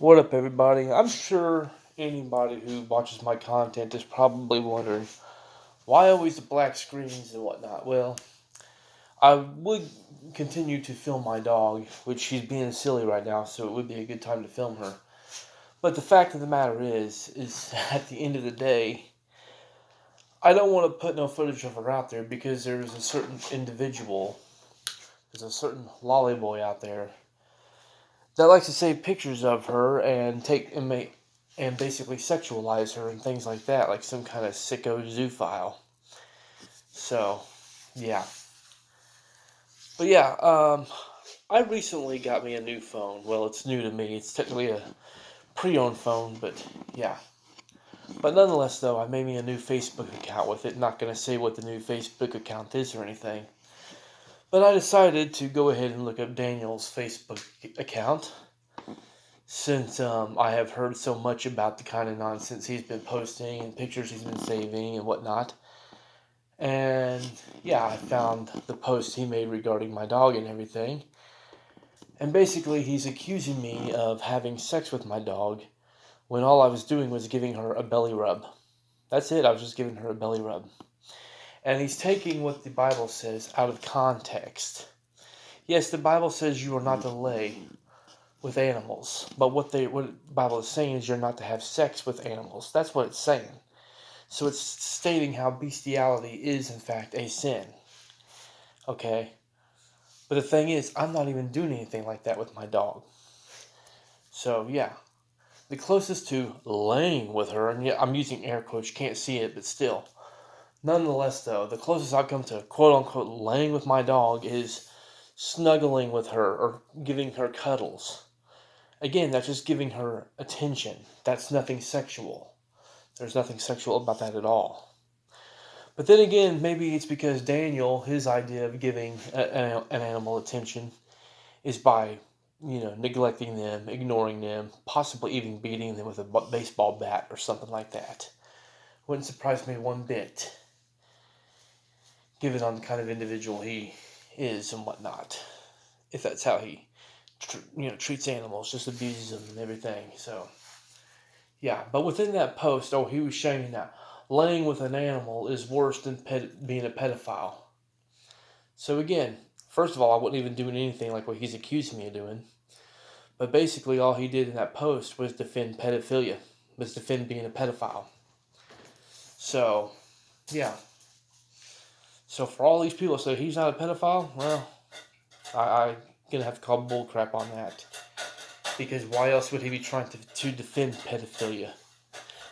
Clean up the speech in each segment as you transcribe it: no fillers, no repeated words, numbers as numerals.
What up, everybody? I'm sure anybody who watches my content is probably wondering why always the black screens and whatnot. Well, I would continue to film my dog, which she's being silly right now, so it would be a good time to film her. But the fact of the matter is at the end of the day, I don't want to put no footage of her out there because there's a certain individual, there's a certain lolly boy out there that likes to take pictures of her and and basically sexualize her and things like that, like some kind of sicko zoophile. So, yeah. But yeah, I recently got me a new phone. Well, it's new to me. It's technically a pre-owned phone, but yeah. But nonetheless, though, I made me a new Facebook account with it. Not going to say what the new Facebook account is or anything. But I decided to go ahead and look up Daniel's Facebook account, since I have heard so much about the kind of nonsense he's been posting and pictures he's been saving and whatnot. And yeah, I found the post he made regarding my dog and everything. And basically, he's accusing me of having sex with my dog when all I was doing was giving her a belly rub. That's it, I was just giving her a belly rub. And he's taking what the Bible says out of context. Yes, the Bible says you are not to lay with animals, but what the Bible is saying is you're not to have sex with animals. That's what it's saying. So it's stating how bestiality is in fact a sin. Okay? But the thing is, I'm not even doing anything like that with my dog. So yeah, the closest to laying with her, and yeah, I'm using air quotes, you can't see it, but still. Nonetheless though, the closest I've come to quote unquote laying with my dog is snuggling with her or giving her cuddles. Again, that's just giving her attention. That's nothing sexual. There's nothing sexual about that at all. But then again, maybe it's because Daniel, his idea of giving an animal attention is by, neglecting them, ignoring them, possibly even beating them with a baseball bat or something like that. Wouldn't surprise me one bit, given on the kind of individual he is and whatnot. If that's how he, treats animals, just abuses them and everything. So, yeah. But within that post, he was saying that laying with an animal is worse than being a pedophile. So again, first of all, I wasn't even doing anything like what he's accusing me of doing. But basically, all he did in that post was defend pedophilia, was defend being a pedophile. So, yeah. So for all these people that say he's not a pedophile, well, I'm going to have to call bullcrap on that. Because why else would he be trying to defend pedophilia?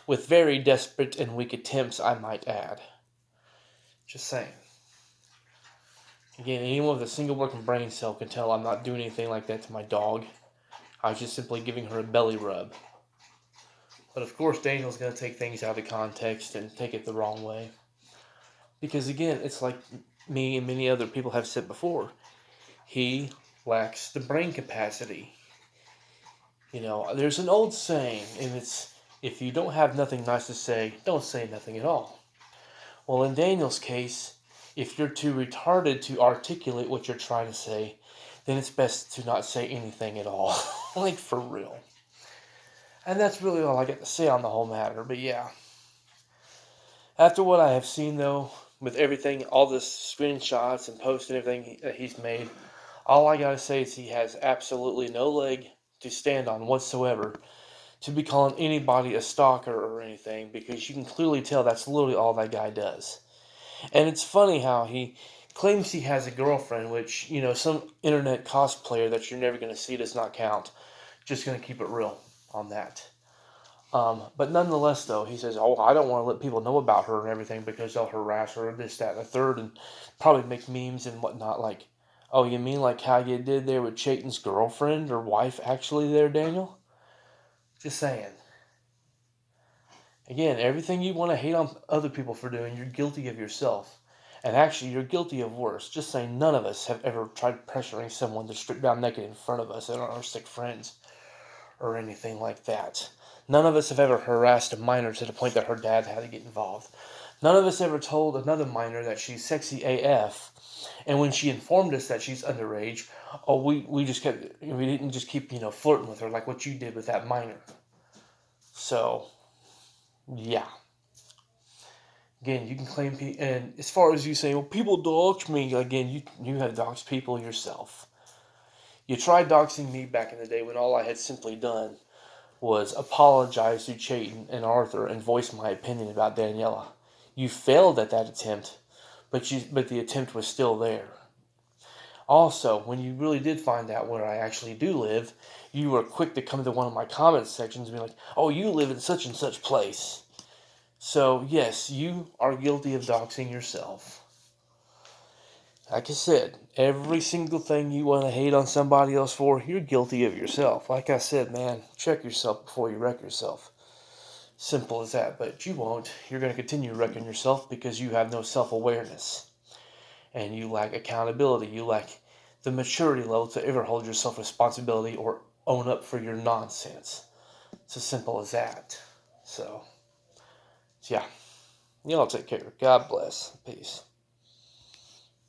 With very desperate and weak attempts, I might add. Just saying. Again, anyone with a single working brain cell can tell I'm not doing anything like that to my dog. I was just simply giving her a belly rub. But of course, Daniel's going to take things out of context and take it the wrong way. Because again, it's like me and many other people have said before. He lacks the brain capacity. There's an old saying, and it's, if you don't have nothing nice to say, don't say nothing at all. Well, in Daniel's case, if you're too retarded to articulate what you're trying to say, then it's best to not say anything at all. Like, for real. And that's really all I got to say on the whole matter, but yeah. After what I have seen, though, with everything, all the screenshots and posts and everything that he's made, all I gotta say is he has absolutely no leg to stand on whatsoever to be calling anybody a stalker or anything, because you can clearly tell that's literally all that guy does. And it's funny how he claims he has a girlfriend, which, some internet cosplayer that you're never going to see does not count. Just going to keep it real on that. But nonetheless, though, he says, I don't want to let people know about her and everything because they'll harass her, this, that, and the third, and probably make memes and whatnot. Like, oh, you mean like how you did there with Chayton's girlfriend or wife actually there, Daniel? Just saying. Again, everything you want to hate on other people for doing, you're guilty of yourself. And actually, you're guilty of worse. Just saying, none of us have ever tried pressuring someone to strip down naked in front of us and our sick friends or anything like that. None of us have ever harassed a minor to the point that her dad had to get involved. None of us ever told another minor that she's sexy AF. And when she informed us that she's underage, we just kept, we didn't just keep, flirting with her like what you did with that minor. So, yeah. Again, you can claim, and as far as you say, well, people doxed me, again, you had doxed people yourself. You tried doxing me back in the day when all I had simply done was apologize to Chayton and Arthur and voice my opinion about Daniela. You failed at that attempt, but the attempt was still there. Also, when you really did find out where I actually do live, you were quick to come to one of my comment sections and be like, "Oh, you live in such and such place." So, yes, you are guilty of doxing yourself. Like I said, every single thing you want to hate on somebody else for, you're guilty of yourself. Like I said, man, check yourself before you wreck yourself. Simple as that, but you won't. You're going to continue wrecking yourself because you have no self-awareness. And you lack accountability. You lack the maturity level to ever hold yourself responsibility or own up for your nonsense. It's as simple as that. So, yeah. Y'all take care. God bless. Peace.